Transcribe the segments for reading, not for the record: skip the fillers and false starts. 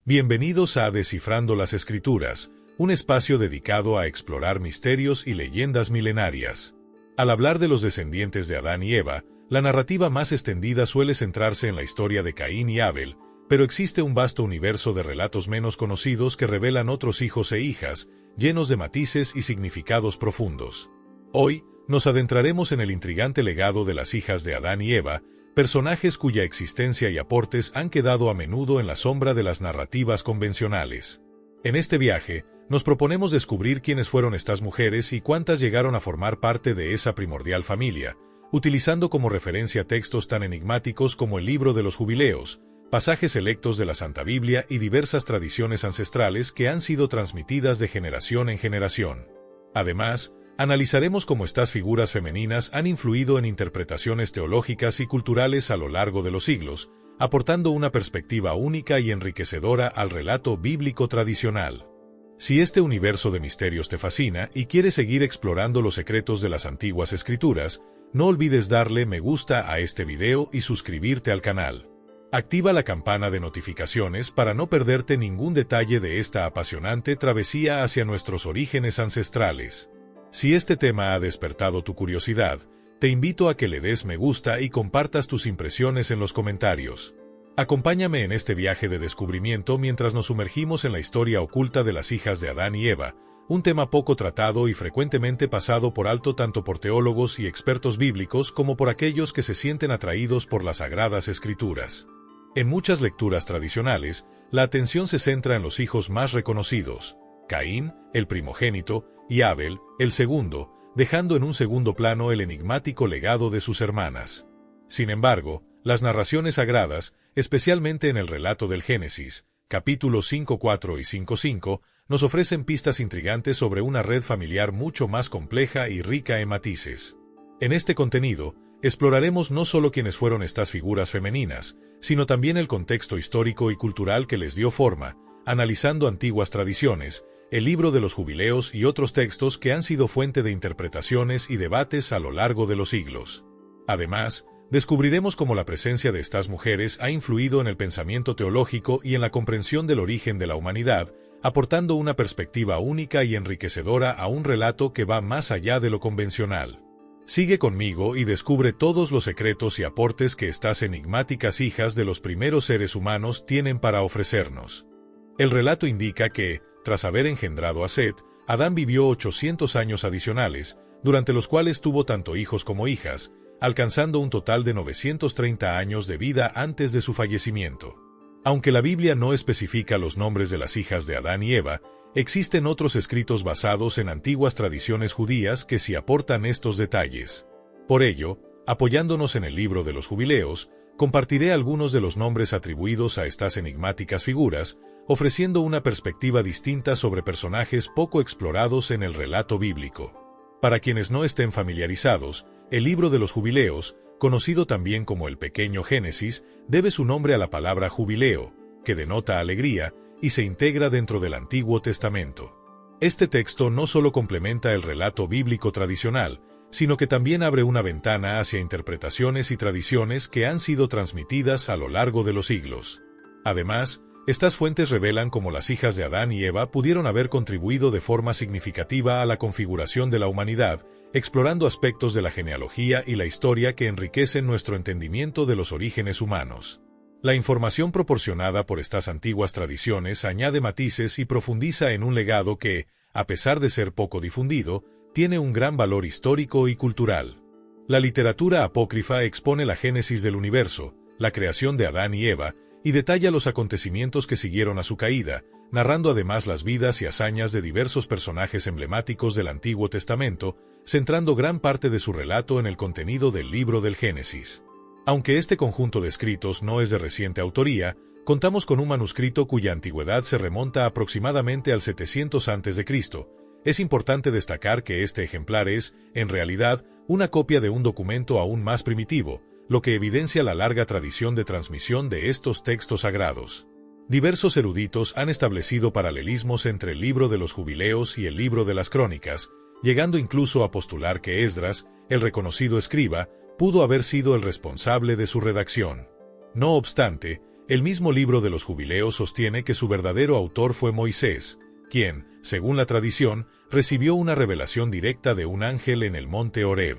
Bienvenidos a Descifrando las Escrituras, un espacio dedicado a explorar misterios y leyendas milenarias. Al hablar de los descendientes de Adán y Eva, la narrativa más extendida suele centrarse en la historia de Caín y Abel, pero existe un vasto universo de relatos menos conocidos que revelan otros hijos e hijas, llenos de matices y significados profundos. Hoy, nos adentraremos en el intrigante legado de las hijas de Adán y Eva, personajes cuya existencia y aportes han quedado a menudo en la sombra de las narrativas convencionales. En este viaje, nos proponemos descubrir quiénes fueron estas mujeres y cuántas llegaron a formar parte de esa primordial familia, utilizando como referencia textos tan enigmáticos como el Libro de los Jubileos, pasajes selectos de la Santa Biblia y diversas tradiciones ancestrales que han sido transmitidas de generación en generación. Además, analizaremos cómo estas figuras femeninas han influido en interpretaciones teológicas y culturales a lo largo de los siglos, aportando una perspectiva única y enriquecedora al relato bíblico tradicional. Si este universo de misterios te fascina y quieres seguir explorando los secretos de las antiguas escrituras, no olvides darle me gusta a este video y suscribirte al canal. Activa la campana de notificaciones para no perderte ningún detalle de esta apasionante travesía hacia nuestros orígenes ancestrales. Si este tema ha despertado tu curiosidad, te invito a que le des me gusta y compartas tus impresiones en los comentarios. Acompáñame en este viaje de descubrimiento mientras nos sumergimos en la historia oculta de las hijas de Adán y Eva, un tema poco tratado y frecuentemente pasado por alto tanto por teólogos y expertos bíblicos como por aquellos que se sienten atraídos por las Sagradas Escrituras. En muchas lecturas tradicionales, la atención se centra en los hijos más reconocidos: Caín, el primogénito, y Abel, el segundo, dejando en un segundo plano el enigmático legado de sus hermanas. Sin embargo, las narraciones sagradas, especialmente en el relato del Génesis, capítulos 5:4 y 5:5, nos ofrecen pistas intrigantes sobre una red familiar mucho más compleja y rica en matices. En este contenido, exploraremos no solo quiénes fueron estas figuras femeninas, sino también el contexto histórico y cultural que les dio forma, analizando antiguas tradiciones, el Libro de los Jubileos y otros textos que han sido fuente de interpretaciones y debates a lo largo de los siglos. Además, descubriremos cómo la presencia de estas mujeres ha influido en el pensamiento teológico y en la comprensión del origen de la humanidad, aportando una perspectiva única y enriquecedora a un relato que va más allá de lo convencional. Sigue conmigo y descubre todos los secretos y aportes que estas enigmáticas hijas de los primeros seres humanos tienen para ofrecernos. El relato indica que, tras haber engendrado a Set, Adán vivió 800 años adicionales, durante los cuales tuvo tanto hijos como hijas, alcanzando un total de 930 años de vida antes de su fallecimiento. Aunque la Biblia no especifica los nombres de las hijas de Adán y Eva, existen otros escritos basados en antiguas tradiciones judías que sí aportan estos detalles. Por ello, apoyándonos en el Libro de los Jubileos, compartiré algunos de los nombres atribuidos a estas enigmáticas figuras, ofreciendo una perspectiva distinta sobre personajes poco explorados en el relato bíblico. Para quienes no estén familiarizados, el Libro de los Jubileos, conocido también como el Pequeño Génesis, debe su nombre a la palabra jubileo, que denota alegría, y se integra dentro del Antiguo Testamento. Este texto no solo complementa el relato bíblico tradicional, sino que también abre una ventana hacia interpretaciones y tradiciones que han sido transmitidas a lo largo de los siglos. Además, estas fuentes revelan cómo las hijas de Adán y Eva pudieron haber contribuido de forma significativa a la configuración de la humanidad, explorando aspectos de la genealogía y la historia que enriquecen nuestro entendimiento de los orígenes humanos. La información proporcionada por estas antiguas tradiciones añade matices y profundiza en un legado que, a pesar de ser poco difundido, tiene un gran valor histórico y cultural. La literatura apócrifa expone la génesis del universo, la creación de Adán y Eva, y detalla los acontecimientos que siguieron a su caída, narrando además las vidas y hazañas de diversos personajes emblemáticos del Antiguo Testamento, centrando gran parte de su relato en el contenido del Libro del Génesis. Aunque este conjunto de escritos no es de reciente autoría, contamos con un manuscrito cuya antigüedad se remonta aproximadamente al 700 a.C. Es importante destacar que este ejemplar es, en realidad, una copia de un documento aún más primitivo, lo que evidencia la larga tradición de transmisión de estos textos sagrados. Diversos eruditos han establecido paralelismos entre el Libro de los Jubileos y el Libro de las Crónicas, llegando incluso a postular que Esdras, el reconocido escriba, pudo haber sido el responsable de su redacción. No obstante, El mismo libro de los Jubileos sostiene que su verdadero autor fue Moisés, quien, según la tradición, recibió una revelación directa de un ángel en el monte Horeb.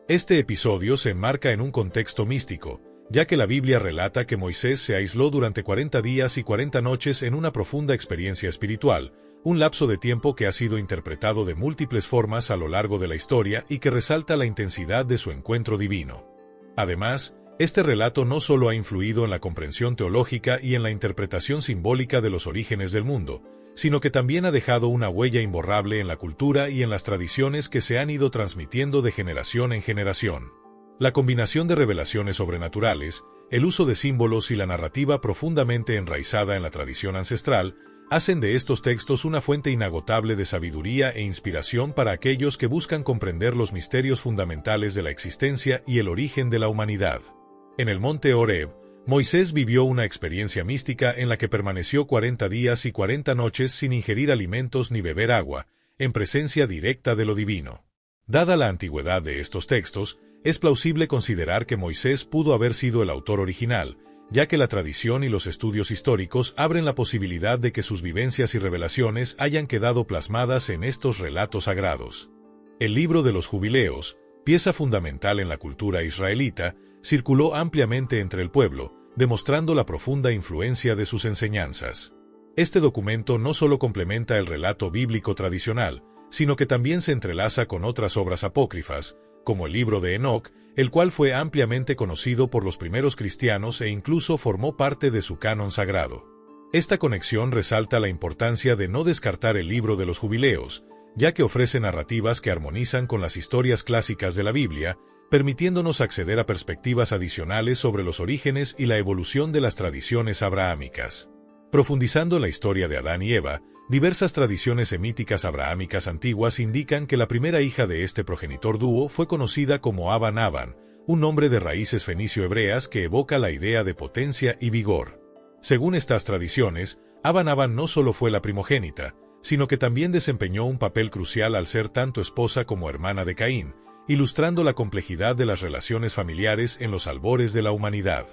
Este episodio se enmarca en un contexto místico, ya que la Biblia relata que Moisés se aisló durante 40 días y 40 noches en una profunda experiencia espiritual, un lapso de tiempo que ha sido interpretado de múltiples formas a lo largo de la historia y que resalta la intensidad de su encuentro divino. Además, este relato no solo ha influido en la comprensión teológica y en la interpretación simbólica de los orígenes del mundo, sino que también ha dejado una huella imborrable en la cultura y en las tradiciones que se han ido transmitiendo de generación en generación. La combinación de revelaciones sobrenaturales, el uso de símbolos y la narrativa profundamente enraizada en la tradición ancestral, hacen de estos textos una fuente inagotable de sabiduría e inspiración para aquellos que buscan comprender los misterios fundamentales de la existencia y el origen de la humanidad. En el monte Horeb, Moisés vivió una experiencia mística en la que permaneció 40 días y 40 noches sin ingerir alimentos ni beber agua, en presencia directa de lo divino. Dada la antigüedad de estos textos, es plausible considerar que Moisés pudo haber sido el autor original, ya que la tradición y los estudios históricos abren la posibilidad de que sus vivencias y revelaciones hayan quedado plasmadas en estos relatos sagrados. El libro de los Jubileos, pieza fundamental en la cultura israelita, circuló ampliamente entre el pueblo, demostrando la profunda influencia de sus enseñanzas. Este documento no solo complementa el relato bíblico tradicional, sino que también se entrelaza con otras obras apócrifas, como el libro de Enoc, el cual fue ampliamente conocido por los primeros cristianos e incluso formó parte de su canon sagrado. Esta conexión resalta la importancia de no descartar el libro de los Jubileos, ya que ofrece narrativas que armonizan con las historias clásicas de la Biblia, permitiéndonos acceder a perspectivas adicionales sobre los orígenes y la evolución de las tradiciones abrahámicas. Profundizando en la historia de Adán y Eva, diversas tradiciones semíticas abrahámicas antiguas indican que la primera hija de este progenitor dúo fue conocida como Aban-Aban, un nombre de raíces fenicio-hebreas que evoca la idea de potencia y vigor. Según estas tradiciones, Aban-Aban no solo fue la primogénita, sino que también desempeñó un papel crucial al ser tanto esposa como hermana de Caín, ilustrando la complejidad de las relaciones familiares en los albores de la humanidad.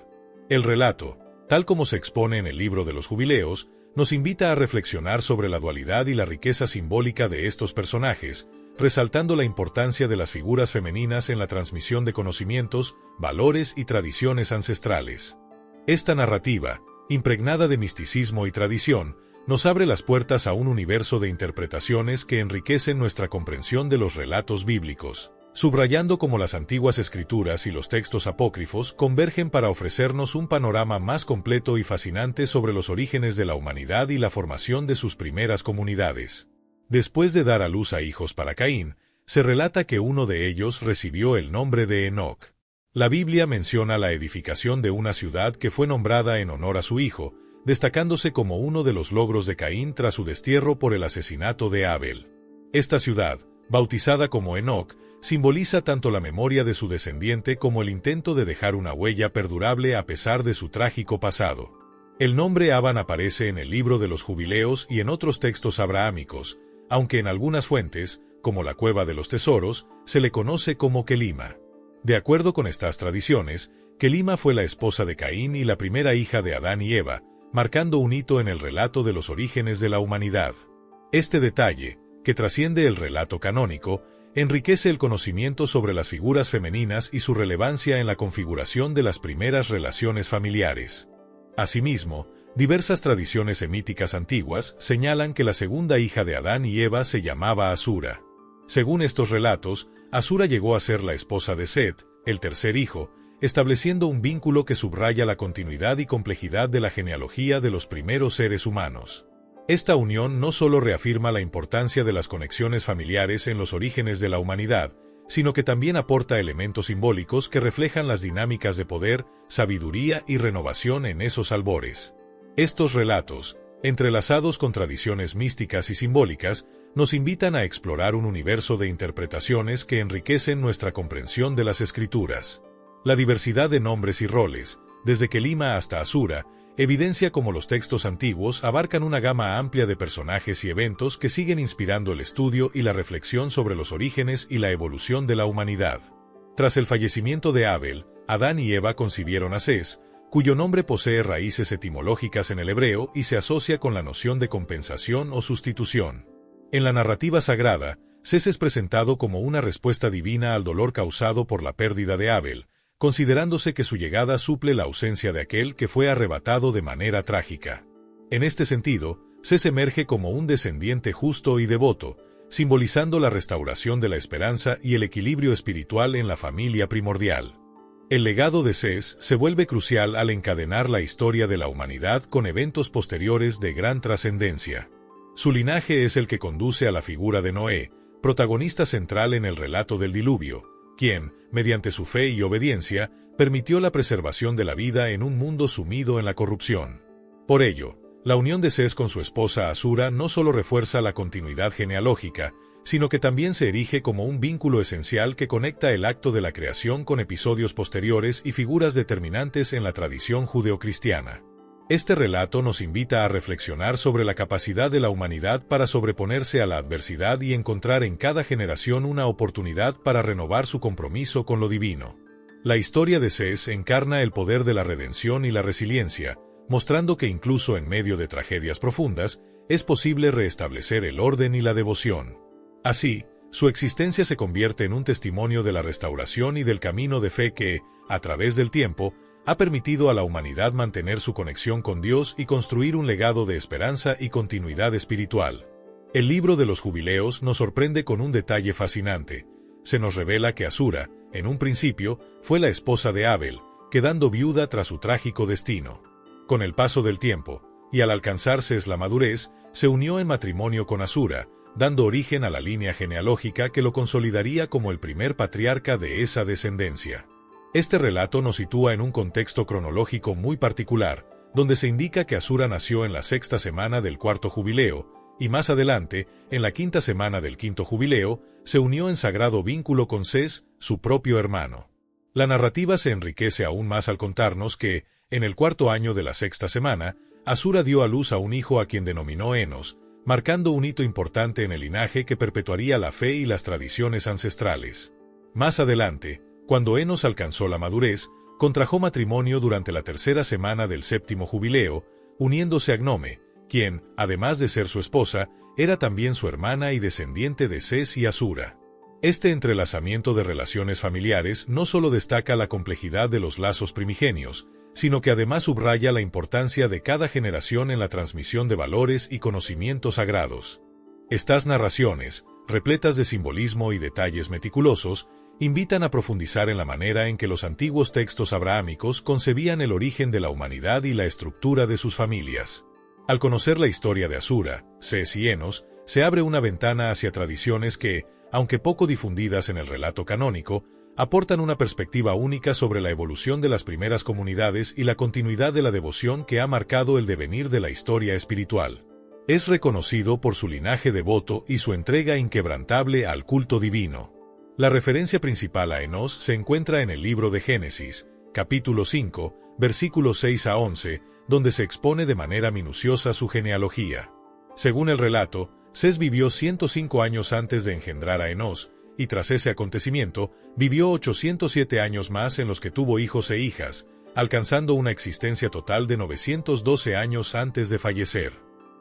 El relato, tal como se expone en el libro de los Jubileos, nos invita a reflexionar sobre la dualidad y la riqueza simbólica de estos personajes, resaltando la importancia de las figuras femeninas en la transmisión de conocimientos, valores y tradiciones ancestrales. Esta narrativa, impregnada de misticismo y tradición, nos abre las puertas a un universo de interpretaciones que enriquecen nuestra comprensión de los relatos bíblicos, subrayando cómo las antiguas escrituras y los textos apócrifos convergen para ofrecernos un panorama más completo y fascinante sobre los orígenes de la humanidad y la formación de sus primeras comunidades. Después de dar a luz a hijos para Caín, se relata que uno de ellos recibió el nombre de Enoc. La Biblia menciona la edificación de una ciudad que fue nombrada en honor a su hijo, destacándose como uno de los logros de Caín tras su destierro por el asesinato de Abel. Esta ciudad, bautizada como Enoc, simboliza tanto la memoria de su descendiente como el intento de dejar una huella perdurable a pesar de su trágico pasado. El nombre Aban aparece en el libro de los Jubileos y en otros textos abrahámicos, aunque en algunas fuentes, como la Cueva de los Tesoros, se le conoce como Kelima. De acuerdo con estas tradiciones, Kelima fue la esposa de Caín y la primera hija de Adán y Eva, marcando un hito en el relato de los orígenes de la humanidad. Este detalle, que trasciende el relato canónico, enriquece el conocimiento sobre las figuras femeninas y su relevancia en la configuración de las primeras relaciones familiares. Asimismo, diversas tradiciones semíticas antiguas señalan que la segunda hija de Adán y Eva se llamaba Asura. Según estos relatos, Asura llegó a ser la esposa de Set, el tercer hijo, estableciendo un vínculo que subraya la continuidad y complejidad de la genealogía de los primeros seres humanos. Esta unión no solo reafirma la importancia de las conexiones familiares en los orígenes de la humanidad, sino que también aporta elementos simbólicos que reflejan las dinámicas de poder, sabiduría y renovación en esos albores. Estos relatos, entrelazados con tradiciones místicas y simbólicas, nos invitan a explorar un universo de interpretaciones que enriquecen nuestra comprensión de las escrituras. La diversidad de nombres y roles, desde Kelima hasta Asura, evidencia cómo los textos antiguos abarcan una gama amplia de personajes y eventos que siguen inspirando el estudio y la reflexión sobre los orígenes y la evolución de la humanidad. Tras el fallecimiento de Abel, Adán y Eva concibieron a Sés, cuyo nombre posee raíces etimológicas en el hebreo y se asocia con la noción de compensación o sustitución. En la narrativa sagrada, Sés es presentado como una respuesta divina al dolor causado por la pérdida de Abel, considerándose que su llegada suple la ausencia de aquel que fue arrebatado de manera trágica. En este sentido, Sés emerge como un descendiente justo y devoto, simbolizando la restauración de la esperanza y el equilibrio espiritual en la familia primordial. El legado de Sés se vuelve crucial al encadenar la historia de la humanidad con eventos posteriores de gran trascendencia. Su linaje es el que conduce a la figura de Noé, protagonista central en el relato del diluvio, quien, mediante su fe y obediencia, permitió la preservación de la vida en un mundo sumido en la corrupción. Por ello, la unión de Sés con su esposa Asura no solo refuerza la continuidad genealógica, sino que también se erige como un vínculo esencial que conecta el acto de la creación con episodios posteriores y figuras determinantes en la tradición judeocristiana. Este relato nos invita a reflexionar sobre la capacidad de la humanidad para sobreponerse a la adversidad y encontrar en cada generación una oportunidad para renovar su compromiso con lo divino. La historia de Sés encarna el poder de la redención y la resiliencia, mostrando que incluso en medio de tragedias profundas, es posible restablecer el orden y la devoción. Así, su existencia se convierte en un testimonio de la restauración y del camino de fe que, a través del tiempo, ha permitido a la humanidad mantener su conexión con Dios y construir un legado de esperanza y continuidad espiritual. El libro de los Jubileos nos sorprende con un detalle fascinante. Se nos revela que Asura, en un principio, fue la esposa de Abel, quedando viuda tras su trágico destino. Con el paso del tiempo, y al alcanzar Sés la madurez, se unió en matrimonio con Asura, dando origen a la línea genealógica que lo consolidaría como el primer patriarca de esa descendencia. Este relato nos sitúa en un contexto cronológico muy particular, donde se indica que Asura nació en la sexta semana del cuarto jubileo, y más adelante, en la quinta semana del quinto jubileo, se unió en sagrado vínculo con Sés, su propio hermano. La narrativa se enriquece aún más al contarnos que, en el cuarto año de la sexta semana, Asura dio a luz a un hijo a quien denominó Enos, marcando un hito importante en el linaje que perpetuaría la fe y las tradiciones ancestrales. Más adelante, cuando Enos alcanzó la madurez, contrajo matrimonio durante la tercera semana del séptimo jubileo, uniéndose a Gnome, quien, además de ser su esposa, era también su hermana y descendiente de Sés y Asura. Este entrelazamiento de relaciones familiares no solo destaca la complejidad de los lazos primigenios, sino que además subraya la importancia de cada generación en la transmisión de valores y conocimientos sagrados. Estas narraciones, repletas de simbolismo y detalles meticulosos, invitan a profundizar en la manera en que los antiguos textos abrahámicos concebían el origen de la humanidad y la estructura de sus familias. Al conocer la historia de Asura, Sés y Enos, se abre una ventana hacia tradiciones que, aunque poco difundidas en el relato canónico, aportan una perspectiva única sobre la evolución de las primeras comunidades y la continuidad de la devoción que ha marcado el devenir de la historia espiritual. Es reconocido por su linaje devoto y su entrega inquebrantable al culto divino. La referencia principal a Enos se encuentra en el libro de Génesis, capítulo 5, versículos 6 a 11, donde se expone de manera minuciosa su genealogía. Según el relato, Sés vivió 105 años antes de engendrar a Enos, y tras ese acontecimiento, vivió 807 años más en los que tuvo hijos e hijas, alcanzando una existencia total de 912 años antes de fallecer.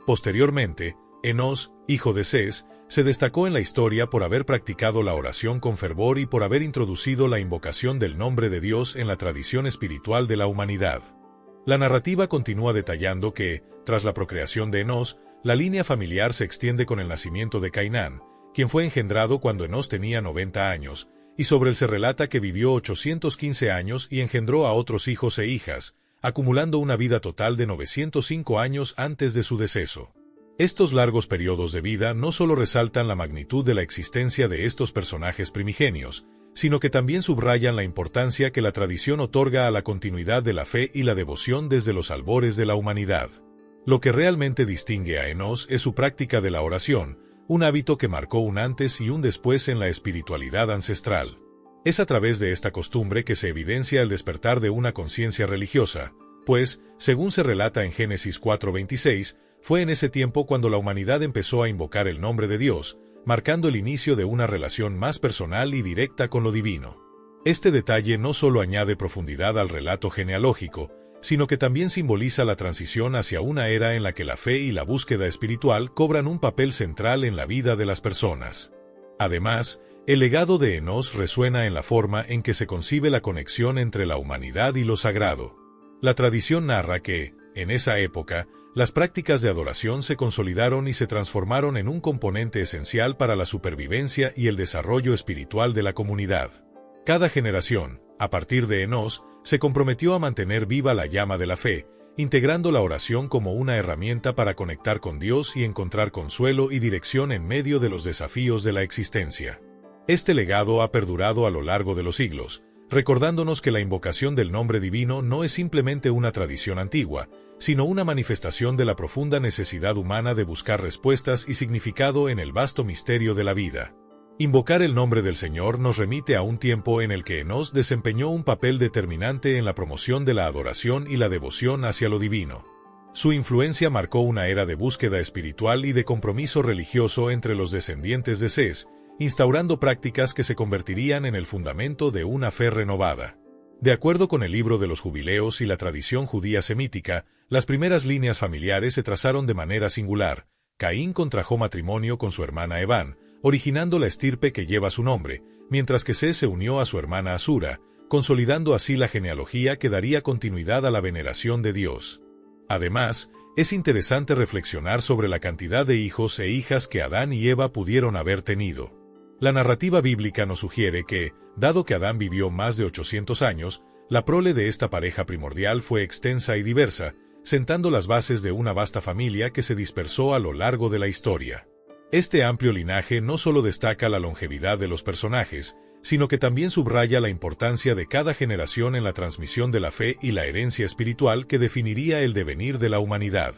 Posteriormente, Enos, hijo de Sés, se destacó en la historia por haber practicado la oración con fervor y por haber introducido la invocación del nombre de Dios en la tradición espiritual de la humanidad. La narrativa continúa detallando que, tras la procreación de Enos, la línea familiar se extiende con el nacimiento de Cainán, quien fue engendrado cuando Enos tenía 90 años, y sobre él se relata que vivió 815 años y engendró a otros hijos e hijas, acumulando una vida total de 905 años antes de su deceso. Estos largos periodos de vida no solo resaltan la magnitud de la existencia de estos personajes primigenios, sino que también subrayan la importancia que la tradición otorga a la continuidad de la fe y la devoción desde los albores de la humanidad. Lo que realmente distingue a Enos es su práctica de la oración, un hábito que marcó un antes y un después en la espiritualidad ancestral. Es a través de esta costumbre que se evidencia el despertar de una conciencia religiosa, pues, según se relata en Génesis 4:26, fue en ese tiempo cuando la humanidad empezó a invocar el nombre de Dios, marcando el inicio de una relación más personal y directa con lo divino. Este detalle no solo añade profundidad al relato genealógico, sino que también simboliza la transición hacia una era en la que la fe y la búsqueda espiritual cobran un papel central en la vida de las personas. Además, el legado de Enos resuena en la forma en que se concibe la conexión entre la humanidad y lo sagrado. La tradición narra que, en esa época, las prácticas de adoración se consolidaron y se transformaron en un componente esencial para la supervivencia y el desarrollo espiritual de la comunidad. Cada generación, a partir de Enos, se comprometió a mantener viva la llama de la fe, integrando la oración como una herramienta para conectar con Dios y encontrar consuelo y dirección en medio de los desafíos de la existencia. Este legado ha perdurado a lo largo de los siglos, recordándonos que la invocación del nombre divino no es simplemente una tradición antigua, sino una manifestación de la profunda necesidad humana de buscar respuestas y significado en el vasto misterio de la vida. Invocar el nombre del Señor nos remite a un tiempo en el que Enos desempeñó un papel determinante en la promoción de la adoración y la devoción hacia lo divino. Su influencia marcó una era de búsqueda espiritual y de compromiso religioso entre los descendientes de Seth, instaurando prácticas que se convertirían en el fundamento de una fe renovada. De acuerdo con el libro de los Jubileos y la tradición judía semítica, las primeras líneas familiares se trazaron de manera singular. Caín contrajo matrimonio con su hermana Eván, originando la estirpe que lleva su nombre, mientras que Seth se unió a su hermana Asura, consolidando así la genealogía que daría continuidad a la veneración de Dios. Además, es interesante reflexionar sobre la cantidad de hijos e hijas que Adán y Eva pudieron haber tenido. La narrativa bíblica nos sugiere que, dado que Adán vivió más de 800 años, la prole de esta pareja primordial fue extensa y diversa, sentando las bases de una vasta familia que se dispersó a lo largo de la historia. Este amplio linaje no solo destaca la longevidad de los personajes, sino que también subraya la importancia de cada generación en la transmisión de la fe y la herencia espiritual que definiría el devenir de la humanidad.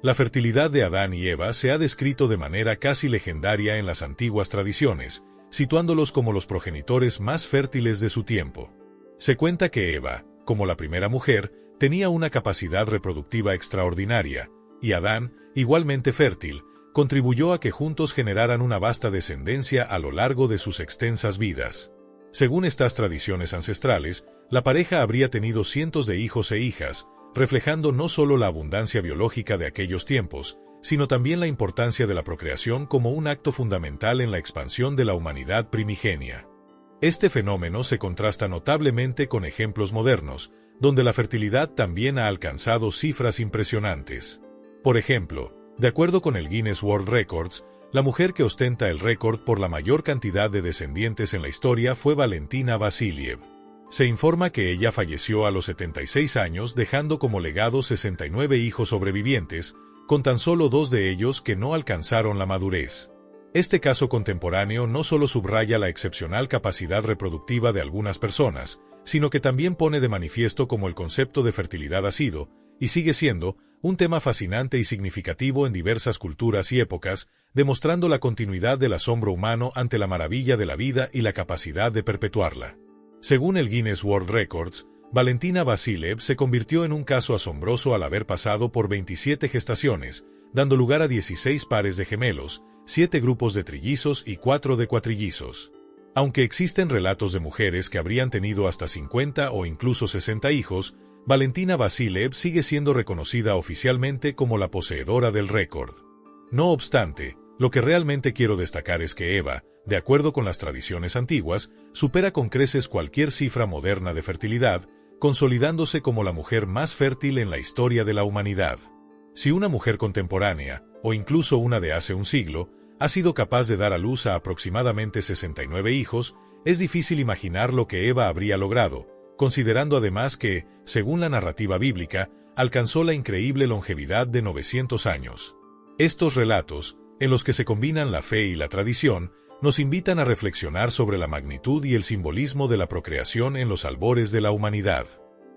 La fertilidad de Adán y Eva se ha descrito de manera casi legendaria en las antiguas tradiciones, situándolos como los progenitores más fértiles de su tiempo. Se cuenta que Eva, como la primera mujer, tenía una capacidad reproductiva extraordinaria, y Adán, igualmente fértil, contribuyó a que juntos generaran una vasta descendencia a lo largo de sus extensas vidas. Según estas tradiciones ancestrales, la pareja habría tenido cientos de hijos e hijas, reflejando no solo la abundancia biológica de aquellos tiempos, sino también la importancia de la procreación como un acto fundamental en la expansión de la humanidad primigenia. Este fenómeno se contrasta notablemente con ejemplos modernos, donde la fertilidad también ha alcanzado cifras impresionantes. Por ejemplo, de acuerdo con el Guinness World Records, la mujer que ostenta el récord por la mayor cantidad de descendientes en la historia fue Valentina Vasiliev. Se informa que ella falleció a los 76 años dejando como legado 69 hijos sobrevivientes, con tan solo 2 de ellos que no alcanzaron la madurez. Este caso contemporáneo no solo subraya la excepcional capacidad reproductiva de algunas personas, sino que también pone de manifiesto cómo el concepto de fertilidad ha sido, y sigue siendo, un tema fascinante y significativo en diversas culturas y épocas, demostrando la continuidad del asombro humano ante la maravilla de la vida y la capacidad de perpetuarla. Según el Guinness World Records, Valentina Vasiliev se convirtió en un caso asombroso al haber pasado por 27 gestaciones, dando lugar a 16 pares de gemelos, 7 grupos de trillizos y 4 de cuatrillizos. Aunque existen relatos de mujeres que habrían tenido hasta 50 o incluso 60 hijos, Valentina Vasiliev sigue siendo reconocida oficialmente como la poseedora del récord. No obstante, lo que realmente quiero destacar es que Eva, de acuerdo con las tradiciones antiguas, supera con creces cualquier cifra moderna de fertilidad, consolidándose como la mujer más fértil en la historia de la humanidad. Si una mujer contemporánea, o incluso una de hace un siglo, ha sido capaz de dar a luz a aproximadamente 69 hijos, es difícil imaginar lo que Eva habría logrado, considerando además que, según la narrativa bíblica, alcanzó la increíble longevidad de 900 años. Estos relatos, en los que se combinan la fe y la tradición, nos invitan a reflexionar sobre la magnitud y el simbolismo de la procreación en los albores de la humanidad.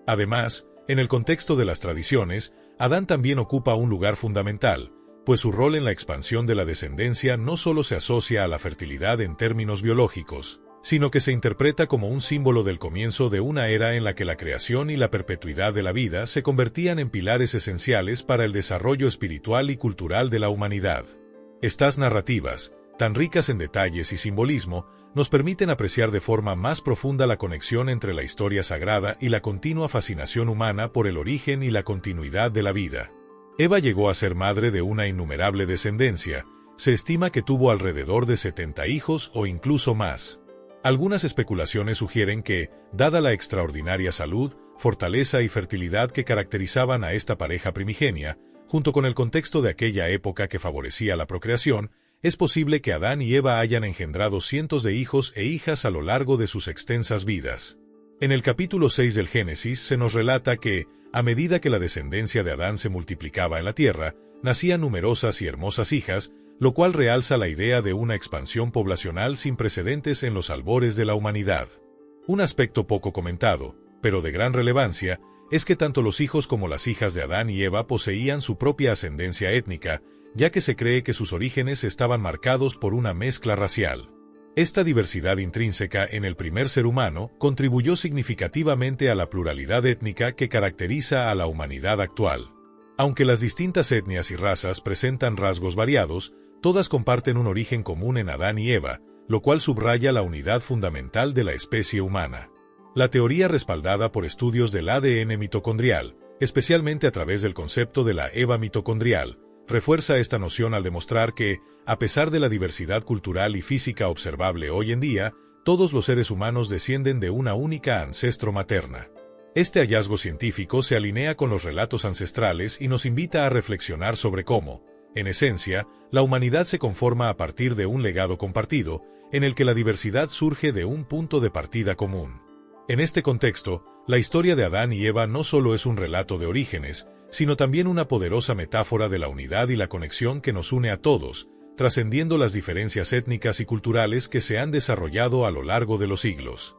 Además, en el contexto de las tradiciones, Adán también ocupa un lugar fundamental, pues su rol en la expansión de la descendencia no solo se asocia a la fertilidad en términos biológicos, sino que se interpreta como un símbolo del comienzo de una era en la que la creación y la perpetuidad de la vida se convertían en pilares esenciales para el desarrollo espiritual y cultural de la humanidad. Estas narrativas, tan ricas en detalles y simbolismo, nos permiten apreciar de forma más profunda la conexión entre la historia sagrada y la continua fascinación humana por el origen y la continuidad de la vida. Eva llegó a ser madre de una innumerable descendencia. Se estima que tuvo alrededor de 70 hijos o incluso más. Algunas especulaciones sugieren que, dada la extraordinaria salud, fortaleza y fertilidad que caracterizaban a esta pareja primigenia, junto con el contexto de aquella época que favorecía la procreación, es posible que Adán y Eva hayan engendrado cientos de hijos e hijas a lo largo de sus extensas vidas. En el capítulo 6 del Génesis se nos relata que, a medida que la descendencia de Adán se multiplicaba en la tierra, nacían numerosas y hermosas hijas, lo cual realza la idea de una expansión poblacional sin precedentes en los albores de la humanidad. Un aspecto poco comentado, pero de gran relevancia, es que tanto los hijos como las hijas de Adán y Eva poseían su propia ascendencia étnica, ya que se cree que sus orígenes estaban marcados por una mezcla racial. Esta diversidad intrínseca en el primer ser humano contribuyó significativamente a la pluralidad étnica que caracteriza a la humanidad actual. Aunque las distintas etnias y razas presentan rasgos variados, todas comparten un origen común en Adán y Eva, lo cual subraya la unidad fundamental de la especie humana. La teoría respaldada por estudios del ADN mitocondrial, especialmente a través del concepto de la Eva mitocondrial, refuerza esta noción al demostrar que, a pesar de la diversidad cultural y física observable hoy en día, todos los seres humanos descienden de una única ancestro materna. Este hallazgo científico se alinea con los relatos ancestrales y nos invita a reflexionar sobre cómo, en esencia, la humanidad se conforma a partir de un legado compartido, en el que la diversidad surge de un punto de partida común. En este contexto, la historia de Adán y Eva no solo es un relato de orígenes, sino también una poderosa metáfora de la unidad y la conexión que nos une a todos, trascendiendo las diferencias étnicas y culturales que se han desarrollado a lo largo de los siglos.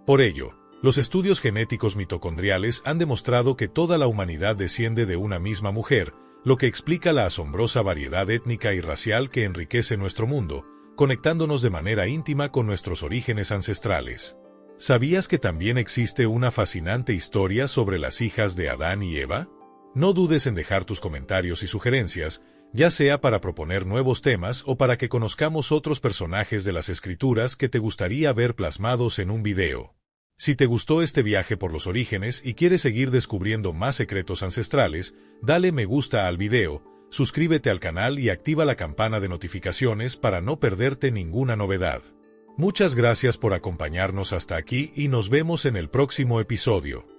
Por ello, los estudios genéticos mitocondriales han demostrado que toda la humanidad desciende de una misma mujer, lo que explica la asombrosa variedad étnica y racial que enriquece nuestro mundo, conectándonos de manera íntima con nuestros orígenes ancestrales. ¿Sabías que también existe una fascinante historia sobre las hijas de Adán y Eva? No dudes en dejar tus comentarios y sugerencias, ya sea para proponer nuevos temas o para que conozcamos otros personajes de las escrituras que te gustaría ver plasmados en un video. Si te gustó este viaje por los orígenes y quieres seguir descubriendo más secretos ancestrales, dale me gusta al video, suscríbete al canal y activa la campana de notificaciones para no perderte ninguna novedad. Muchas gracias por acompañarnos hasta aquí y nos vemos en el próximo episodio.